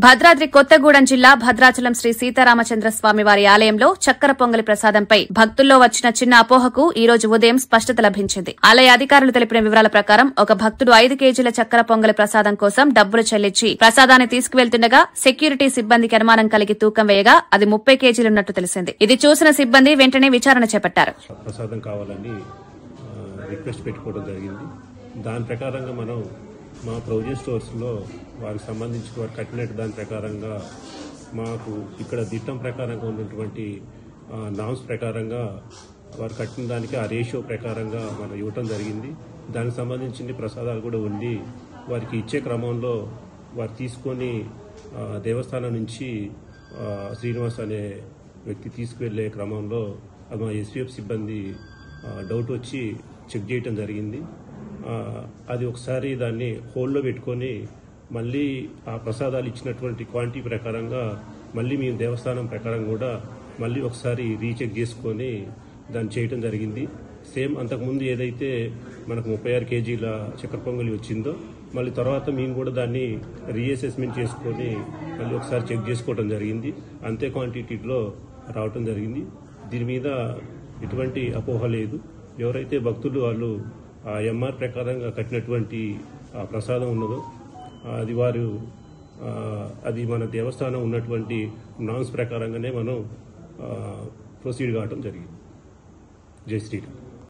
భద్రాద్రి కొత్తగూడెం జిల్లా భద్రాచలం శ్రీ సీతారామచంద్ర స్వామి వారి ఆలయంలో చక్కెర పొంగలి ప్రసాదంపై భక్తుల్లో వచ్చిన చిన్న అపోహకు ఈ రోజు ఉదయం స్పష్టత లభించింది. ఆలయ అధికారులు తెలిపిన వివరాల ప్రకారం ఒక భక్తుడు 5 కేజీల చక్కెర పొంగలి ప్రసాదం కోసం డబ్బులు చెల్లించి ప్రసాదాన్ని తీసుకువెళ్తుండగా సెక్యూరిటీ సిబ్బందికి అనుమానం కలిగి తూకం వేయగా అది 30 కేజీలున్నట్టు తెలిసింది. ఇది చూసిన సిబ్బంది వెంటనే విచారణ చేపట్టారు. ప్రసాదం కావాలని రిక్వెస్ట్ పెట్టుకోవడం జరిగింది. దాని ప్రకారంగా మనం మా ప్రొవిజన్ స్టోర్స్లో వారికి సంబంధించి వారు కట్టినట్టు దాని ప్రకారంగా మాకు ఇక్కడ దిట్టం ప్రకారంగా ఉన్నటువంటి నామ్స్ ప్రకారంగా వారు కట్టిన దానికి ఆ రేషియో ప్రకారంగా మనం ఇవ్వటం జరిగింది. దానికి సంబంధించిన ప్రసాదాలు కూడా ఉండి వారికి ఇచ్చే క్రమంలో వారు తీసుకొని దేవస్థానం నుంచి శ్రీనివాస్ అనే వ్యక్తి తీసుకువెళ్లే క్రమంలో మా ఎస్పీఎఫ్ సిబ్బంది డౌట్ వచ్చి చెక్ చేయటం జరిగింది. అది ఒకసారి దాన్ని హోల్డ్లో పెట్టుకొని మళ్ళీ ఆ ప్రసాదాలు ఇచ్చినటువంటి క్వాంటిటీ ప్రకారంగా మళ్ళీ మేము దేవస్థానం ప్రకారం కూడా మళ్ళీ ఒకసారి రీచెక్ చేసుకొని దాన్ని చేయటం జరిగింది. సేమ్ అంతకుముందు ఏదైతే మనకు 36 కేజీల చక్కెర పొంగలి వచ్చిందో మళ్ళీ తర్వాత మేము కూడా దాన్ని రీఅసెస్మెంట్ చేసుకొని మళ్ళీ ఒకసారి చెక్ చేసుకోవడం జరిగింది. అంతే క్వాంటిటీలో రావటం జరిగింది. దీని మీద ఎటువంటి అపోహ లేదు. ఎవరైతే భక్తులు వాళ్ళు ఆ ఎంఆర్ ప్రకారంగా కట్టినటువంటి ఆ ప్రసాదం ఉన్నదో అది మన దేవస్థానం ఉన్నటువంటి నామ్స్ ప్రకారంగానే మనం ప్రొసీడ్ కావటం జరిగింది. జై శ్రీరామ్.